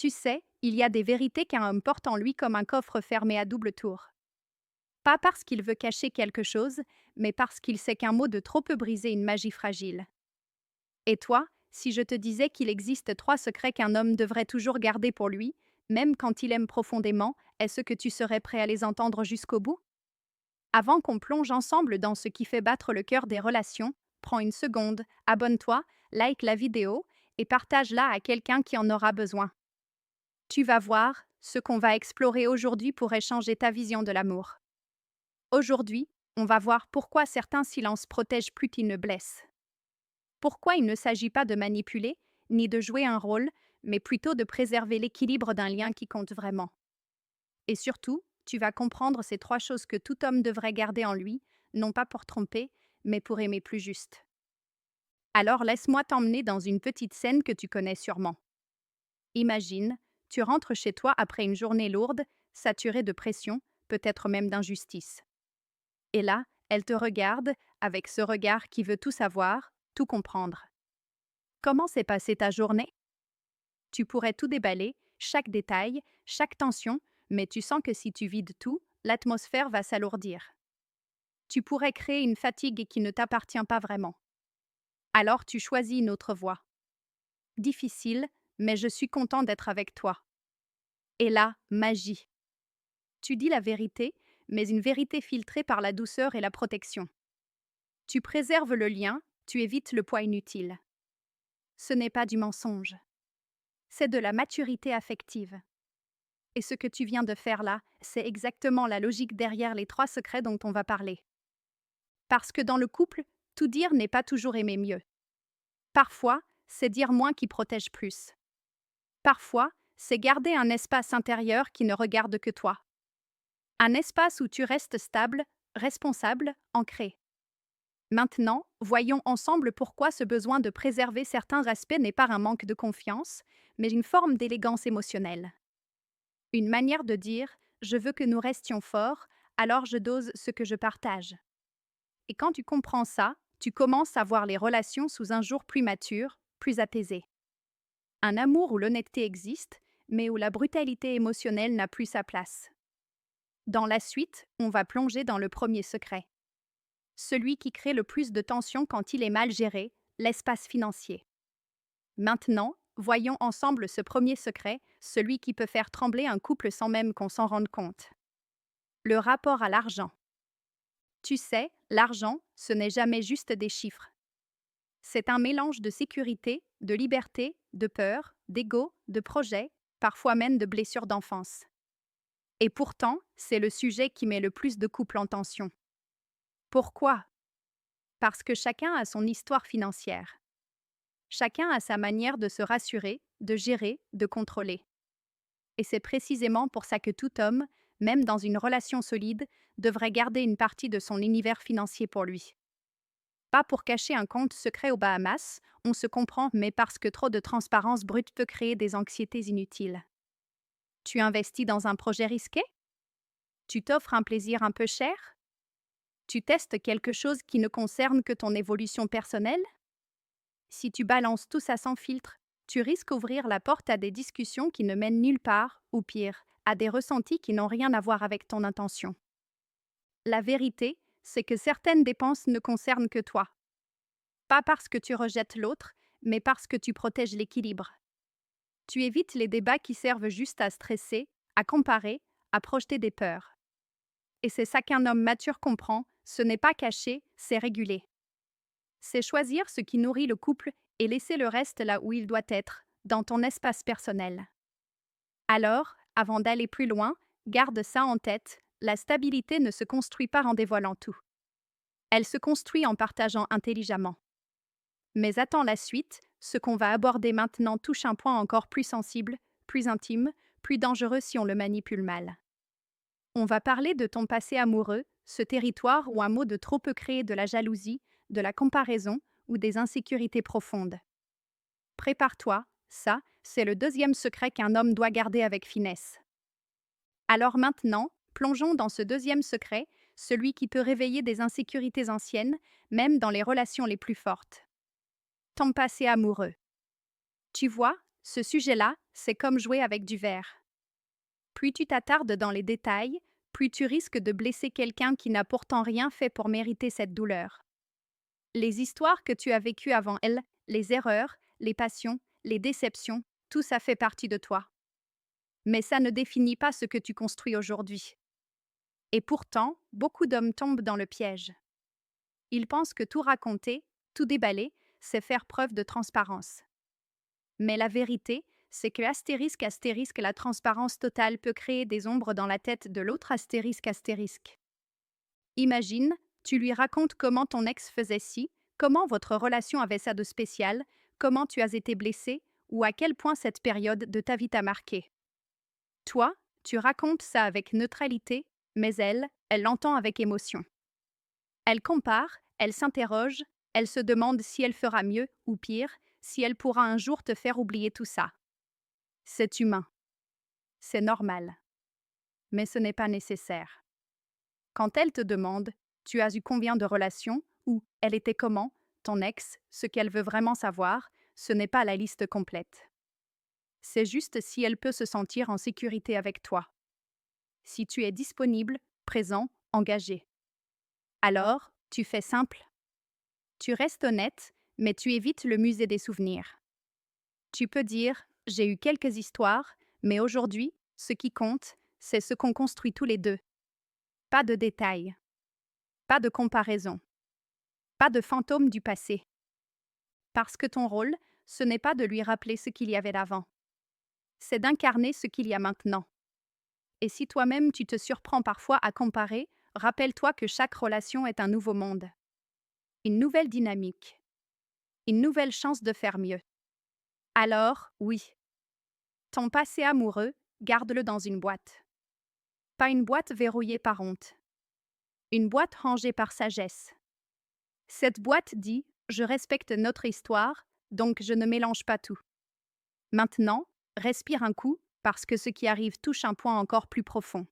Tu sais, il y a des vérités qu'un homme porte en lui comme un coffre fermé à double tour. Pas parce qu'il veut cacher quelque chose, mais parce qu'il sait qu'un mot de trop peut briser une magie fragile. Et toi, si je te disais qu'il existe 3 secrets qu'un homme devrait toujours garder pour lui, même quand il aime profondément, est-ce que tu serais prêt à les entendre jusqu'au bout? Avant qu'on plonge ensemble dans ce qui fait battre le cœur des relations, prends une seconde, abonne-toi, like la vidéo et partage-la à quelqu'un qui en aura besoin. Tu vas voir, ce qu'on va explorer aujourd'hui pourrait changer ta vision de l'amour. Aujourd'hui, on va voir pourquoi certains silences protègent plus qu'ils ne blessent. Pourquoi il ne s'agit pas de manipuler, ni de jouer un rôle, mais plutôt de préserver l'équilibre d'un lien qui compte vraiment. Et surtout, tu vas comprendre ces 3 choses que tout homme devrait garder en lui, non pas pour tromper, mais pour aimer plus juste. Alors laisse-moi t'emmener dans une petite scène que tu connais sûrement. Imagine, tu rentres chez toi après une journée lourde, saturée de pression, peut-être même d'injustice. Et là, elle te regarde, avec ce regard qui veut tout savoir, tout comprendre. Comment s'est passée ta journée? Tu pourrais tout déballer, chaque détail, chaque tension, mais tu sens que si tu vides tout, l'atmosphère va s'alourdir. Tu pourrais créer une fatigue qui ne t'appartient pas vraiment. Alors tu choisis une autre voie. Difficile, mais je suis content d'être avec toi. Et là, magie. Tu dis la vérité, mais une vérité filtrée par la douceur et la protection. Tu préserves le lien, tu évites le poids inutile. Ce n'est pas du mensonge, c'est de la maturité affective. Et ce que tu viens de faire là, c'est exactement la logique derrière les 3 secrets dont on va parler. Parce que dans le couple, tout dire n'est pas toujours aimer mieux. Parfois, c'est dire moins qui protège plus. Parfois, c'est garder un espace intérieur qui ne regarde que toi. Un espace où tu restes stable, responsable, ancré. Maintenant, voyons ensemble pourquoi ce besoin de préserver certains aspects n'est pas un manque de confiance, mais une forme d'élégance émotionnelle. Une manière de dire je veux que nous restions forts, alors je dose ce que je partage. Et quand tu comprends ça, tu commences à voir les relations sous un jour plus mature, plus apaisé. Un amour où l'honnêteté existe, mais où la brutalité émotionnelle n'a plus sa place. Dans la suite, on va plonger dans le premier secret. Celui qui crée le plus de tension quand il est mal géré, l'espace financier. Maintenant, voyons ensemble ce premier secret, celui qui peut faire trembler un couple sans même qu'on s'en rende compte. Le rapport à l'argent. Tu sais, l'argent, ce n'est jamais juste des chiffres. C'est un mélange de sécurité, de liberté, de peur, d'ego, de projet, parfois même de blessures d'enfance. Et pourtant, c'est le sujet qui met le plus de couples en tension. Pourquoi? Parce que chacun a son histoire financière. Chacun a sa manière de se rassurer, de gérer, de contrôler. Et c'est précisément pour ça que tout homme, même dans une relation solide, devrait garder une partie de son univers financier pour lui. Pas pour cacher un compte secret aux Bahamas, on se comprend, mais parce que trop de transparence brute peut créer des anxiétés inutiles. Tu investis dans un projet risqué? Tu t'offres un plaisir un peu cher? Tu testes quelque chose qui ne concerne que ton évolution personnelle? Si tu balances tout ça sans filtre, tu risques d'ouvrir la porte à des discussions qui ne mènent nulle part, ou pire, à des ressentis qui n'ont rien à voir avec ton intention. La vérité, c'est que certaines dépenses ne concernent que toi. Pas parce que tu rejettes l'autre, mais parce que tu protèges l'équilibre. Tu évites les débats qui servent juste à stresser, à comparer, à projeter des peurs. Et c'est ça qu'un homme mature comprend, ce n'est pas caché, c'est régulé. C'est choisir ce qui nourrit le couple et laisser le reste là où il doit être, dans ton espace personnel. Alors, avant d'aller plus loin, garde ça en tête, la stabilité ne se construit pas en dévoilant tout. Elle se construit en partageant intelligemment. Mais attends la suite, ce qu'on va aborder maintenant touche un point encore plus sensible, plus intime, plus dangereux si on le manipule mal. On va parler de ton passé amoureux, ce territoire où un mot de trop peut créer de la jalousie, de la comparaison ou des insécurités profondes. Prépare-toi, ça, c'est le deuxième secret qu'un homme doit garder avec finesse. Alors maintenant, plongeons dans ce deuxième secret, celui qui peut réveiller des insécurités anciennes, même dans les relations les plus fortes. Ton passé amoureux. Tu vois, Ce sujet-là, c'est comme jouer avec du verre. Plus tu t'attardes dans les détails, plus tu risques de blesser quelqu'un qui n'a pourtant rien fait pour mériter cette douleur. Les histoires que tu as vécues avant elle, les erreurs, les passions, les déceptions, tout ça fait partie de toi. Mais ça ne définit pas ce que tu construis aujourd'hui. Et pourtant, beaucoup d'hommes tombent dans le piège. Ils pensent que tout raconter, tout déballer, c'est faire preuve de transparence. Mais la vérité, c'est que astérisque la transparence totale peut créer des ombres dans la tête de l'autre astérisque. Imagine, tu lui racontes comment ton ex faisait ci, comment votre relation avait ça de spécial, comment tu as été blessé, ou à quel point cette période de ta vie t'a marqué. Toi, tu racontes ça avec neutralité, mais elle l'entend avec émotion. Elle compare, elle s'interroge, elle se demande si elle fera mieux ou pire, si elle pourra un jour te faire oublier tout ça. C'est humain, c'est normal, mais ce n'est pas nécessaire. Quand elle te demande tu as eu combien de relations ou elle était comment, ton ex, ce qu'elle veut vraiment savoir, ce n'est pas la liste complète. C'est juste si elle peut se sentir en sécurité avec toi. Si tu es disponible, présent, engagé. Alors, tu fais simple. Tu restes honnête, mais tu évites le musée des souvenirs. Tu peux dire j'ai eu quelques histoires, mais aujourd'hui, ce qui compte, c'est ce qu'on construit tous les deux. Pas de détails. Pas de comparaison. Pas de fantôme du passé. Parce que ton rôle, ce n'est pas de lui rappeler ce qu'il y avait d'avant. C'est d'incarner ce qu'il y a maintenant. Et si toi-même tu te surprends parfois à comparer, rappelle-toi que chaque relation est un nouveau monde. Une nouvelle dynamique. Une nouvelle chance de faire mieux. Alors, oui. Ton passé amoureux, garde-le dans une boîte. Pas une boîte verrouillée par honte. Une boîte rangée par sagesse. Cette boîte dit je respecte notre histoire, donc je ne mélange pas tout. Maintenant, respire un coup, parce que ce qui arrive touche un point encore plus profond.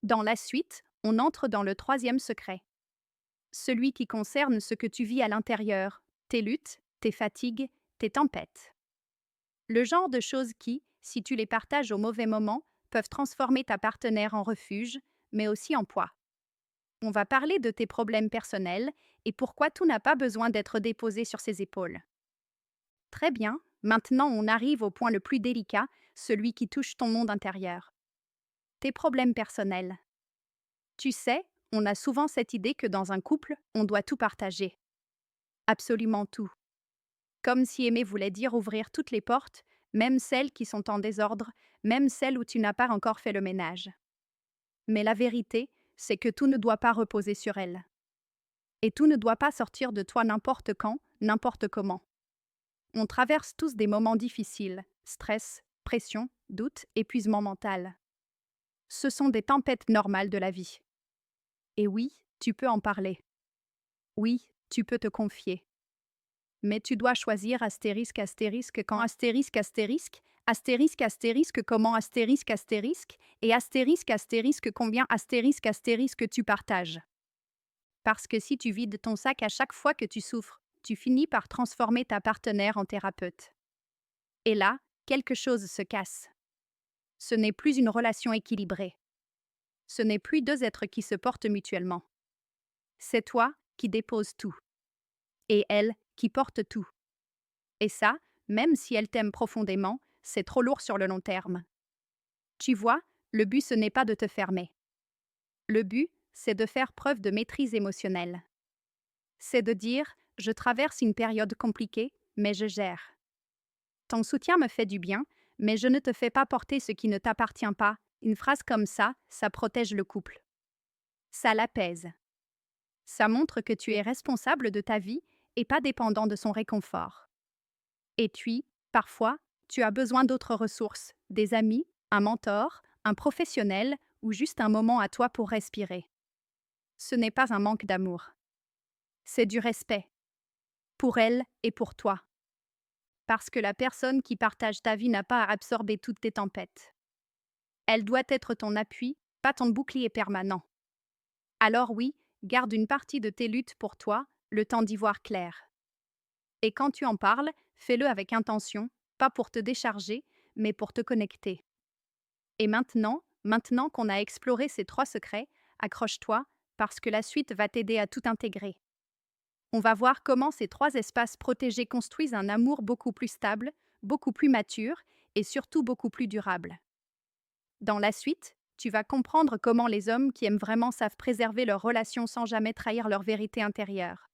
Dans la suite, on entre dans le troisième secret. Celui qui concerne ce que tu vis à l'intérieur, tes luttes, tes fatigues, tes tempêtes. Le genre de choses qui, si tu les partages au mauvais moment, peuvent transformer ta partenaire en refuge, mais aussi en poids. On va parler de tes problèmes personnels et pourquoi tout n'a pas besoin d'être déposé sur ses épaules. Très bien, maintenant on arrive au point le plus délicat, celui qui touche ton monde intérieur. Tes problèmes personnels. Tu sais, on a souvent cette idée que dans un couple, on doit tout partager. Absolument tout. Comme si aimer voulait dire ouvrir toutes les portes, même celles qui sont en désordre, même celles où tu n'as pas encore fait le ménage. Mais la vérité, c'est que tout ne doit pas reposer sur elle. Et tout ne doit pas sortir de toi n'importe quand, n'importe comment. On traverse tous des moments difficiles, stress, pression, doute, épuisement mental. Ce sont des tempêtes normales de la vie. Et oui, tu peux en parler. Oui, tu peux te confier. Mais tu dois choisir quand comment et combien tu partages. Parce que si tu vides ton sac à chaque fois que tu souffres, tu finis par transformer ta partenaire en thérapeute. Et là, quelque chose se casse. Ce n'est plus une relation équilibrée. Ce n'est plus deux êtres qui se portent mutuellement. C'est toi qui déposes tout. Et elle qui porte tout. Et ça, même si elle t'aime profondément, c'est trop lourd sur le long terme. Tu vois, le but ce n'est pas de te fermer. Le but, c'est de faire preuve de maîtrise émotionnelle. C'est de dire, je traverse une période compliquée, mais je gère. Ton soutien me fait du bien, mais je ne te fais pas porter ce qui ne t'appartient pas. Une phrase comme ça protège le couple. Ça l'apaise. Ça montre que tu es responsable de ta vie et pas dépendant de son réconfort. Et puis, parfois, tu as besoin d'autres ressources, des amis, un mentor, un professionnel ou juste un moment à toi pour respirer. Ce n'est pas un manque d'amour. C'est du respect. Pour elle et pour toi. Parce que la personne qui partage ta vie n'a pas à absorber toutes tes tempêtes. Elle doit être ton appui, pas ton bouclier permanent. Alors oui, garde une partie de tes luttes pour toi, le temps d'y voir clair. Et quand tu en parles, fais-le avec intention, pas pour te décharger, mais pour te connecter. Et maintenant qu'on a exploré ces 3 secrets, accroche-toi, parce que la suite va t'aider à tout intégrer. On va voir comment ces 3 espaces protégés construisent un amour beaucoup plus stable, beaucoup plus mature et surtout beaucoup plus durable. Dans la suite, tu vas comprendre comment les hommes qui aiment vraiment savent préserver leur relation sans jamais trahir leur vérité intérieure.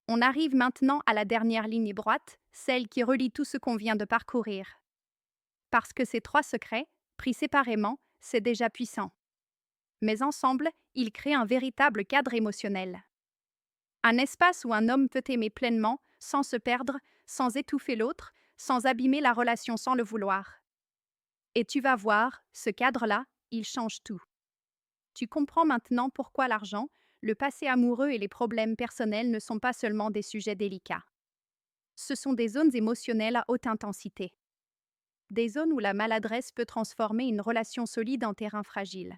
On arrive maintenant à la dernière ligne droite, celle qui relie tout ce qu'on vient de parcourir. Parce que ces 3 secrets, pris séparément, c'est déjà puissant. Mais ensemble, ils créent un véritable cadre émotionnel. Un espace où un homme peut aimer pleinement, sans se perdre, sans étouffer l'autre, sans abîmer la relation sans le vouloir. Et tu vas voir, ce cadre-là, il change tout. Tu comprends maintenant pourquoi l'argent, le passé amoureux et les problèmes personnels ne sont pas seulement des sujets délicats. Ce sont des zones émotionnelles à haute intensité. Des zones où la maladresse peut transformer une relation solide en terrain fragile.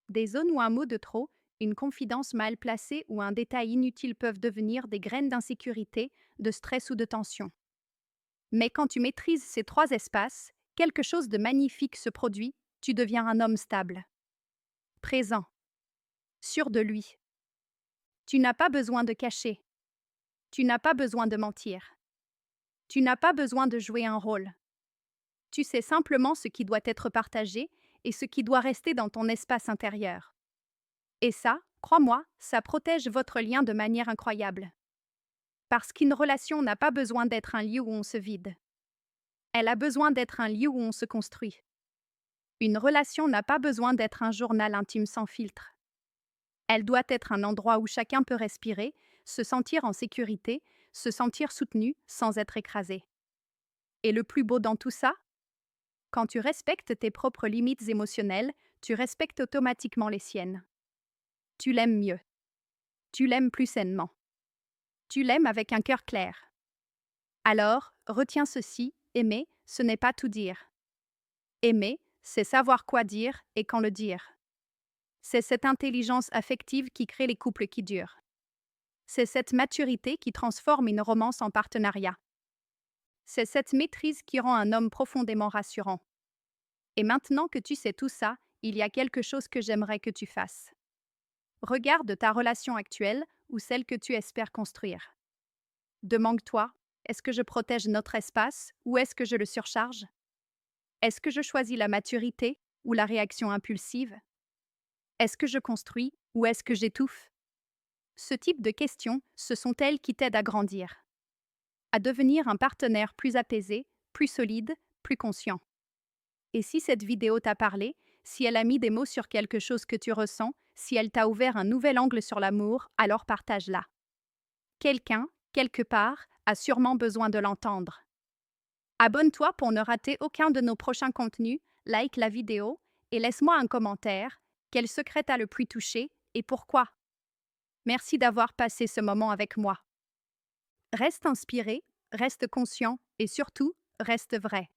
Des zones où un mot de trop, une confidence mal placée ou un détail inutile peuvent devenir des graines d'insécurité, de stress ou de tension. Mais quand tu maîtrises ces 3 espaces, quelque chose de magnifique se produit, tu deviens un homme stable, présent, sûr de lui. Tu n'as pas besoin de cacher, tu n'as pas besoin de mentir, tu n'as pas besoin de jouer un rôle. Tu sais simplement ce qui doit être partagé et ce qui doit rester dans ton espace intérieur. Et ça, crois-moi, ça protège votre lien de manière incroyable. Parce qu'une relation n'a pas besoin d'être un lieu où on se vide. Elle a besoin d'être un lieu où on se construit. Une relation n'a pas besoin d'être un journal intime sans filtre. Elle doit être un endroit où chacun peut respirer, se sentir en sécurité, se sentir soutenu sans être écrasé. Et le plus beau dans tout ça? Quand tu respectes tes propres limites émotionnelles, tu respectes automatiquement les siennes. Tu l'aimes mieux. Tu l'aimes plus sainement. Tu l'aimes avec un cœur clair. Alors, retiens ceci, aimer, ce n'est pas tout dire. Aimer, c'est savoir quoi dire et quand le dire. C'est cette intelligence affective qui crée les couples qui durent. C'est cette maturité qui transforme une romance en partenariat. C'est cette maîtrise qui rend un homme profondément rassurant. Et maintenant que tu sais tout ça, il y a quelque chose que j'aimerais que tu fasses. Regarde ta relation actuelle ou celle que tu espères construire. Demande-toi, est-ce que je protège notre espace ou est-ce que je le surcharge? Est-ce que je choisis la maturité ou la réaction impulsive? Est-ce que je construis ou est-ce que j'étouffe? Ce type de questions, ce sont elles qui t'aident à grandir, à devenir un partenaire plus apaisé, plus solide, plus conscient. Et si cette vidéo t'a parlé, si elle a mis des mots sur quelque chose que tu ressens, si elle t'a ouvert un nouvel angle sur l'amour, alors partage-la. Quelqu'un, quelque part, a sûrement besoin de l'entendre. Abonne-toi pour ne rater aucun de nos prochains contenus, like la vidéo et laisse-moi un commentaire. Quel secret t'a le plus touché et pourquoi? Merci d'avoir passé ce moment avec moi. Reste inspiré, reste conscient et surtout, reste vrai.